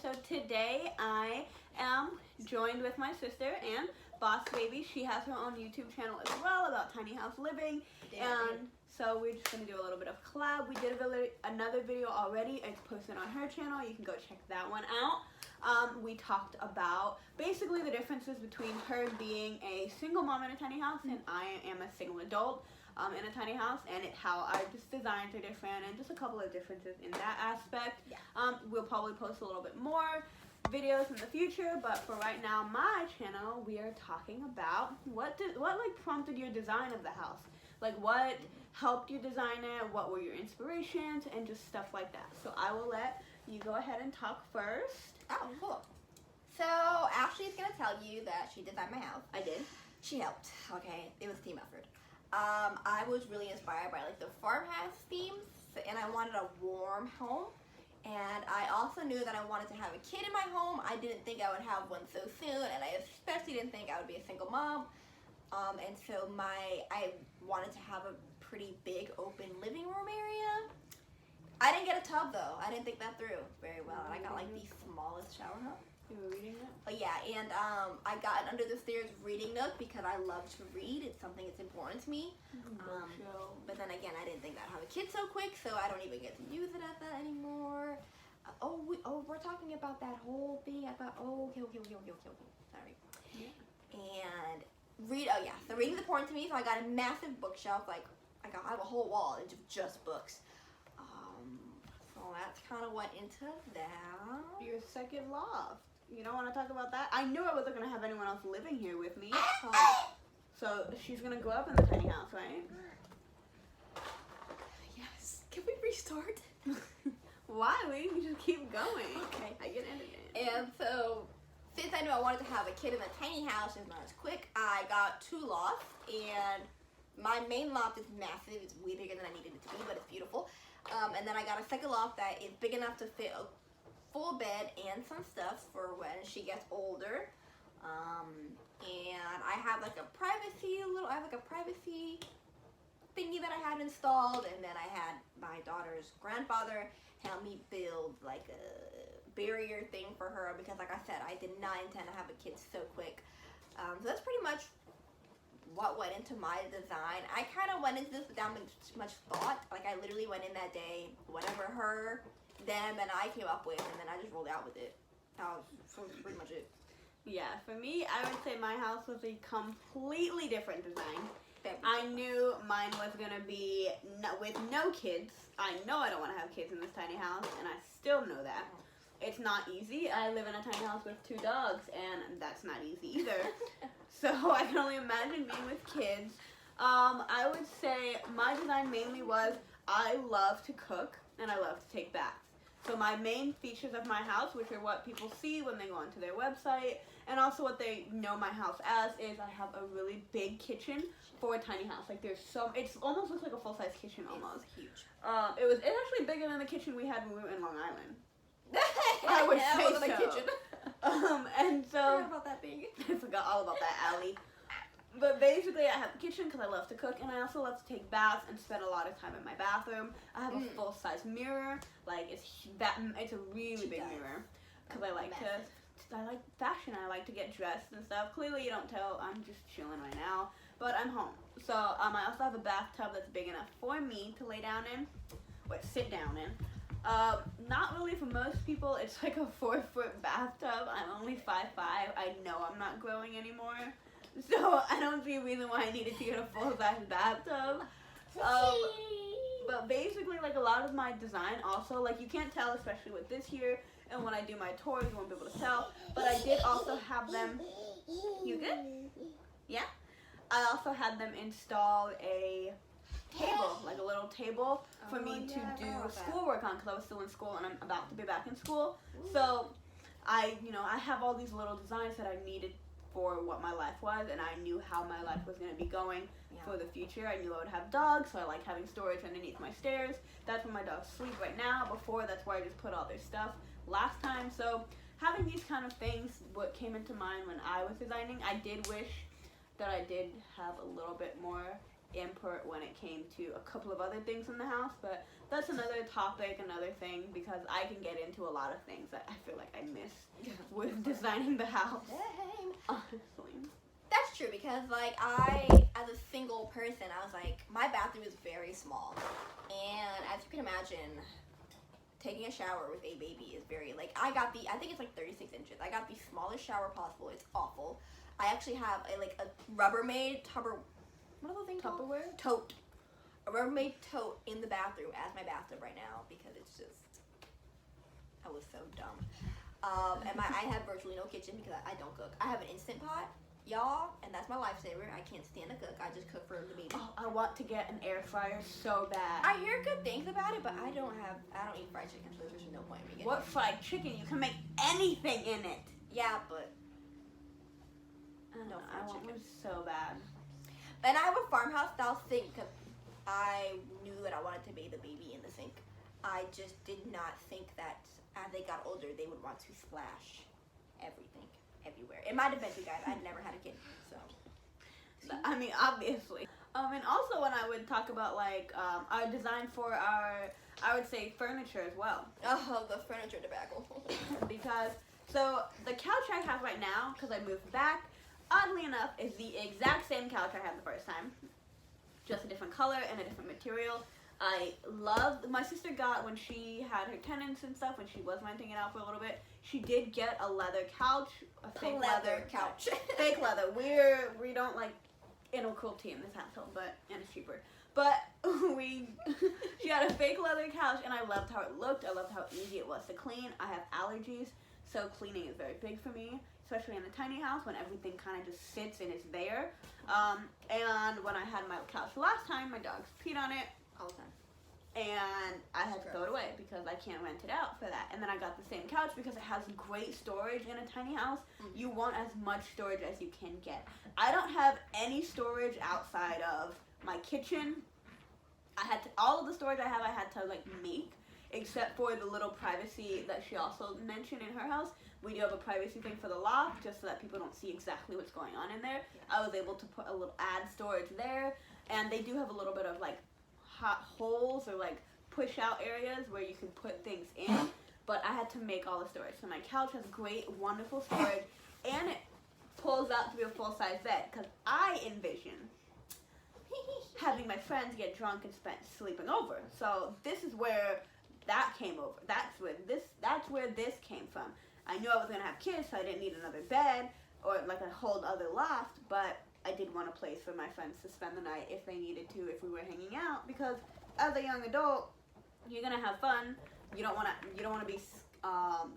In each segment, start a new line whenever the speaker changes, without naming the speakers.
So today I am joined with my sister and Boss Baby. She has her own YouTube channel as well about tiny house living. And so we're just going to do a little bit of collab. We did another video already. It's posted on her channel. You can go check that one out. We talked about basically the differences between her being a single mom in a tiny house and I am a single adult in a tiny house, and how our just designs are different and just a couple of differences in that aspect. We'll probably post a little bit more videos in the future, but for right now, my channel, we are talking about what like prompted your design of the house, like what helped you design it, what were your inspirations, and just stuff like that. So I will let you go ahead and talk first.
Oh, cool. So Ashley's gonna tell you that she designed my house.
I did.
She helped. Okay, it was a team effort. I was really inspired by like the farmhouse themes, and I wanted a warm home. And I also knew that I wanted to have a kid in my home. I didn't think I would have one so soon, and I especially didn't think I would be a single mom. And so I wanted to have a pretty big open living room area. I didn't get a tub though. I didn't think that through very well, and I got like the smallest shower head.
You were reading it?
But yeah, and I got an under the stairs reading nook because I love to read. It's something that's important to me. But then again, I didn't think I'd have a kid so quick, so I don't even get to use it at that anymore. We're talking about that whole thing. I thought, okay. Sorry.
Yeah.
And so reading's important to me, so I got a massive bookshelf. Like I have a whole wall of just books. So that's kind of what into that.
Your second loft. You don't want to talk about that? I knew I wasn't going to have anyone else living here with me. So she's going to grow up in the tiny house, right?
Yes. Can we restart?
Why? We can just keep going.
Okay.
I get into it.
And so, since I knew I wanted to have a kid in a tiny house, it's not as quick, I got 2 lofts. And my main loft is massive. It's way bigger than I needed it to be, but it's beautiful. And then I got a second loft that is big enough to fit a full bed and some stuff for when she gets older. And I have like a privacy thingy that I had installed, and then I had my daughter's grandfather help me build like a barrier thing for her because, like I said, I did not intend to have a kid so quick. So that's pretty much what went into my design. I kind of went into this without much thought. Like I literally went in that day, whatever them and I came up with, and then I just rolled out with it. That was pretty much it.
Yeah, for me, I would say my house was a completely different design. I knew mine was going to be with no kids. I know I don't want to have kids in this tiny house, and I still know that. It's not easy. I live in a tiny house with 2 dogs, and that's not easy either. So I can only imagine being with kids. I would say my design mainly was I love to cook and I love to take baths. So my main features of my house, which are what people see when they go onto their website, and also what they know my house as, is I have a really big kitchen for a tiny house. Like it's almost looks like a full-size kitchen almost.
It's huge.
It's actually bigger than the kitchen we had when we were in Long Island. I would say so.
The kitchen.
And so
I forgot about that thing.
I forgot all about that alley. But basically, I have the kitchen because I love to cook, and I also love to take baths and spend a lot of time in my bathroom. I have a full-size mirror. Like it's a really big mirror because I like fashion. I like to get dressed and stuff. Clearly, you don't tell. I'm just chilling right now, but I'm home. So I also have a bathtub that's big enough for me to lay down in, or sit down in. Not really for most people. It's like a 4-foot bathtub. I'm only 5'5". I know I'm not growing anymore, so I don't see a reason why I needed to get a full-size bathtub. But basically, like a lot of my design also, like you can't tell, especially with this here, and when I do my tours, you won't be able to tell. But I did also have them. You good? Yeah. I also had them install a table, like a little table for me to do schoolwork on because I was still in school and I'm about to be back in school. So I have all these little designs that I needed for what my life was, and I knew how my life was going to be going for the future. I knew I would have dogs, so I like having storage underneath my stairs. That's where my dogs sleep right now. Before, that's where I just put all their stuff last time. So having these kind of things, what came into mind when I was designing, I did wish that I did have a little bit more input when it came to a couple of other things in the house, but that's another topic, another thing, because I can get into a lot of things that I feel like I miss with designing the house.
Same.
Honestly.
That's true, because like I, as a single person, I was like, my bathroom is very small, and as you can imagine, taking a shower with a baby is very, like, I think it's like 36 inches. I got the smallest shower possible. It's awful. I actually have a Rubbermaid what are those things called?
Tupperware?
Tote. A Rubbermaid tote in the bathroom as my bathtub right now, because it's just, I was so dumb. And I have virtually no kitchen because I don't cook. I have an Instant Pot, y'all, and that's my lifesaver. I can't stand to cook. I just cook for the baby.
Oh, I want to get an air fryer so bad.
I hear good things about it, but I don't eat fried chicken, so there's no point in me getting
What
it.
fried chicken? You can make anything in it.
Yeah, but
No,
fried
I want
chicken.
one so bad.
and I have a farmhouse style sink because I knew that I wanted to bathe the baby in the sink. I just did not think that as they got older, they would want to splash everything everywhere. In my defense, you guys, I'd never had a kid, so.
I mean, obviously. And also when I would talk about like our design for our, I would say furniture as well.
Oh, the furniture debacle.
Because, so the couch I have right now, because I moved back, oddly enough, is the exact same couch I had the first time. Just a different color and a different material. I loved, my sister got, when she had her tenants and stuff, when she was renting it out for a little bit, she did get a leather couch, a fake leather
couch.
fake leather. We don't like animal cruelty in this household, and it's cheaper. But she had a fake leather couch, and I loved how it looked. I loved how easy it was to clean. I have allergies, so cleaning is very big for me, especially in a tiny house when everything kind of just sits and is there. And when I had my couch last time, my dogs peed on it
All the time.
and I had to throw it away because I can't rent it out for that. And then I got the same couch because it has great storage in a tiny house. You want as much storage as you can get. I don't have any storage outside of my kitchen. All of the storage I had to like make, except for the little privacy that she also mentioned in her house. We do have a privacy thing for the loft, just so that people don't see exactly what's going on in there. I was able to put a little add storage there, and they do have a little bit of like hot holes or like push out areas where you can put things in, but I had to make all the storage. So my couch has great, wonderful storage, and it pulls out to be a full-size bed, because I envision having my friends get drunk and sleeping over. So this is where that came over. That's where this came from. I knew I was gonna have kids, so I didn't need another bed or like a whole other loft, but I did want a place for my friends to spend the night if they needed to, if we were hanging out, because as a young adult, you're gonna have fun. You don't wanna be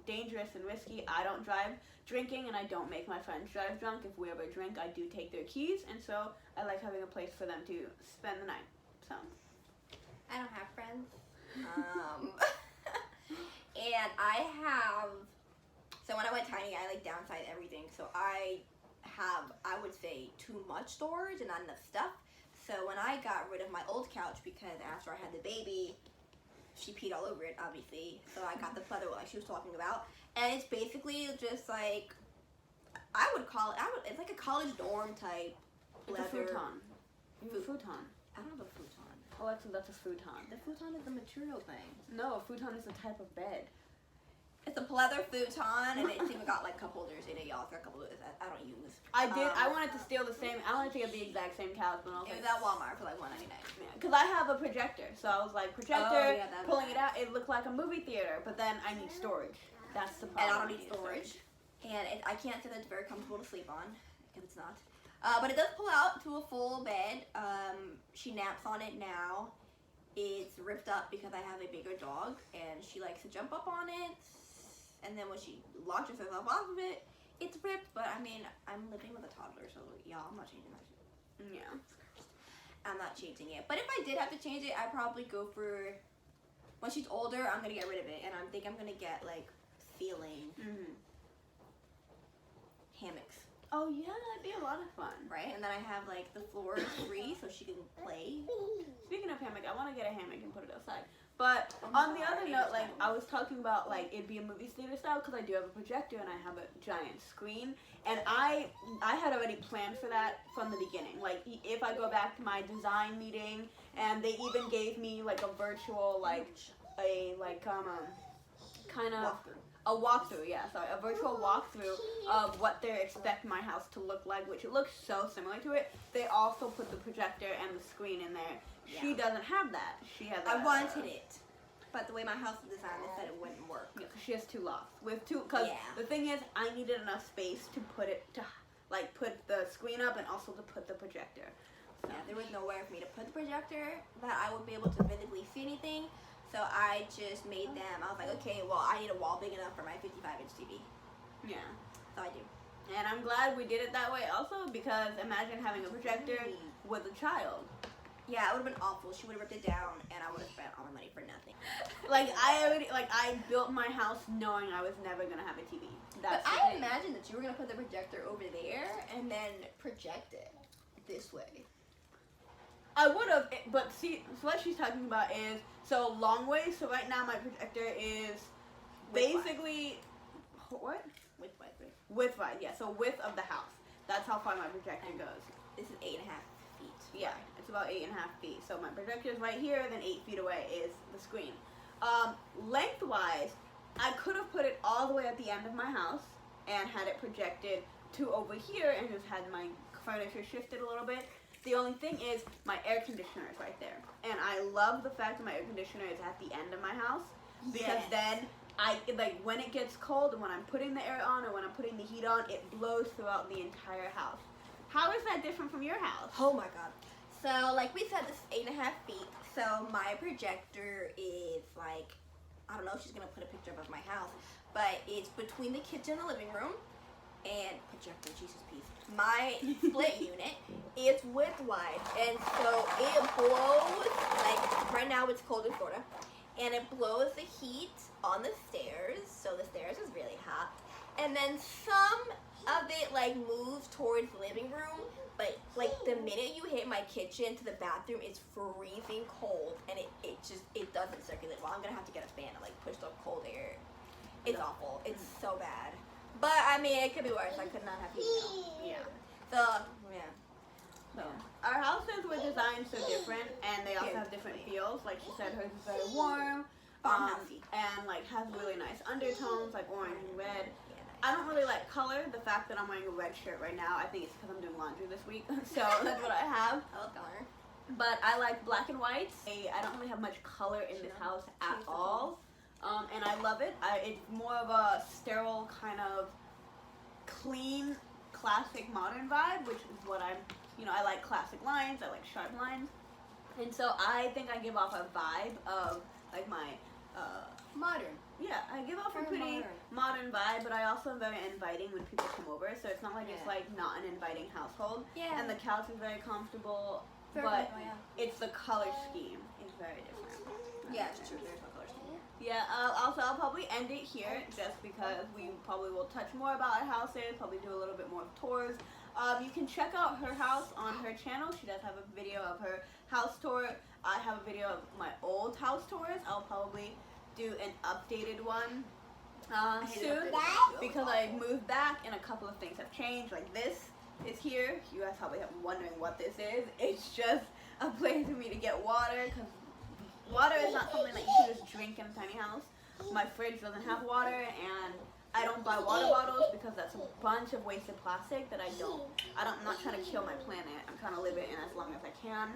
dangerous and risky. I don't drive drinking, and I don't make my friends drive drunk. If we ever drink, I do take their keys, and so I like having a place for them to spend the night. So
I don't have friends. And I have, so when I went tiny, I like downsized everything. So I would say too much storage and not enough stuff. So when I got rid of my old couch, because after I had the baby, she peed all over it, obviously. So I got the pleather like she was talking about. And it's basically just like, it's like a college dorm type
it's a
leather.
futon. You have a futon.
I don't have a futon.
Oh, that's a futon.
The futon is the material thing.
No, a futon is a type of bed.
It's a pleather futon, and it's even got like cup holders in it, y'all. It's got cup holders that I don't use.
I wanted to steal the same. I wanted to get the exact same couch, but I was
It
like,
was at Walmart for like $1.99.
because I have a projector, so I was like, projector,
yeah, that's
pulling it
nice.
out. It looked like a movie theater, but then I need storage. That's the
And
problem.
I don't need storage. And I can't say that it's very comfortable to sleep on, because it's not. But it does pull out to a full bed. She naps on it now. It's ripped up because I have a bigger dog, and she likes to jump up on it. And then when she launches herself off of it, it's ripped. But I mean, I'm living with a toddler, so y'all, I'm not changing that shit.
Yeah.
I'm not changing it. But if I did have to change it, I'd probably go for, when she's older, I'm gonna get rid of it, and I think I'm gonna get like ceiling hammocks.
Oh yeah, that'd be a lot of fun.
Right, and then I have like the floor is free, so she can play.
Speaking of hammock, I want to get a hammock and put it outside. But on the other note, like I was talking about, like it'd be a movie theater style because I do have a projector and I have a giant screen, and I had already planned for that from the beginning. Like if I go back to my design meeting, and they even gave me like a virtual kind of a walkthrough, a virtual walkthrough of what they expect my house to look like, which it looks so similar to it. They also put the projector and the screen in there.
Yeah.
She doesn't have that. She has.
I wanted it, but the way my house is designed, they said it wouldn't work.
Yeah, 'cause she has two lofts because the thing is, I needed enough space to put the screen up and also to put the projector. So.
Yeah, there was nowhere for me to put the projector that I would be able to visibly see anything. So I just made them. I was like, okay, well, I need a wall big enough for my 55-inch TV.
Yeah.
So I do.
And I'm glad we did it that way also, because imagine having a projector with a child.
Yeah, it would have been awful. She would have ripped it down, and I would have spent all my money for nothing.
I built my house knowing I was never gonna have a TV.
But I imagined that you were gonna put the projector over there and then project it this way.
I would have, but see, so what she's talking about is long ways. So right now my projector is basically what? Width wide, yeah. So width of the house. That's how far my projector goes.
This is 8.5 feet.
Yeah, it's about 8.5 feet. So my projector is right here, then 8 feet away is the screen. Lengthwise, I could have put it all the way at the end of my house and had it projected to over here and just had my furniture shifted a little bit. The only thing is my air conditioner is right there. And I love the fact that my air conditioner is at the end of my house, because then when it gets cold and when I'm putting the air on or when I'm putting the heat on, it blows throughout the entire house. How is that different from your house?
Oh my god. So like we said, this is 8.5 feet. So my projector is like, I don't know if she's gonna put a picture of my house, but it's between the kitchen and the living room. And projector, Jesus peace. My split unit is width wide, and so it blows, like right now it's cold in Florida, and it blows the heat on the stairs, so the stairs is really hot, and then some of it like moves towards the living room, but like the minute you hit my kitchen to the bathroom, it's freezing cold, and it doesn't circulate well. I'm gonna have to get a fan to like push the cold air. It's awful. It's so bad. But I mean, it could be worse. I could not have heat.
Yeah.
So yeah.
So our houses were designed so different, and they also have different feels. Like she said, hers is very warm, and like has really nice undertones, like orange and red. I don't really like color. The fact that I'm wearing a red shirt right now, I think it's because I'm doing laundry this week. So that's what I have.
I love color.
But I like black and whites. I don't really have much color in this house at all. And I love it. It's more of a sterile kind of clean, classic modern vibe, which is what I like classic lines, I like sharp lines. And so I think I give off a vibe of like my,
modern.
Yeah, I give off a pretty modern vibe, but I also am very inviting when people come over, so it's not like it's like not an inviting household.
Yeah.
And the couch is very comfortable, it's the color scheme is very different.
Yeah, it's true. There's no color scheme.
Yeah, I'll probably end it here just because we probably will touch more about our houses, probably do a little bit more tours. You can check out her house on her channel. She does have a video of her house tour. I have a video of my old house tours. I'll probably do an updated one soon because I moved back and a couple of things have changed. Like this is here. You guys probably have wondering what this is. It's just a place for me to get water because water is not something that you can just drink in a tiny house. My fridge doesn't have water, and I don't buy water bottles because that's a bunch of wasted plastic that I'm not trying to kill my planet. I'm trying to live it in as long as I can.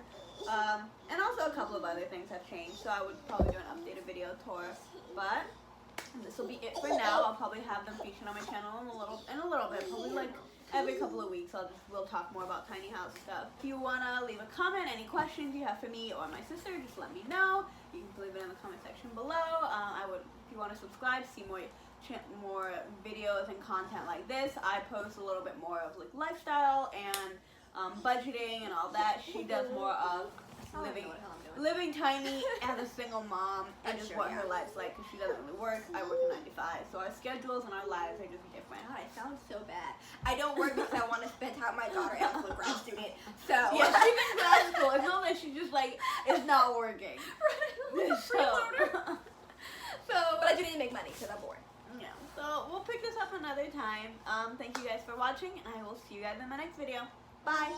And also a couple of other things have changed, so I would probably do an updated video tour. But this will be it for now. I'll probably have them featured on my channel in a little bit, probably like every couple of weeks. We'll talk more about tiny house stuff. If you wanna leave a comment, any questions you have for me or my sister, just let me know. You can leave it in the comment section below. If you want to subscribe, see more videos and content like this. I post a little bit more of like lifestyle and budgeting and all that. She does more of living tiny as a single mom and just what her life's like because she doesn't really work. I work a 9 to 5, so our schedules and our lives are just different.
God, I sound so bad. I don't work because I want to spend time with my daughter as a grad student. So
yeah, she's in grad school. It's not that she just like is not working.
So,
Thank you guys for watching, and I will see you guys in the next video.
Bye.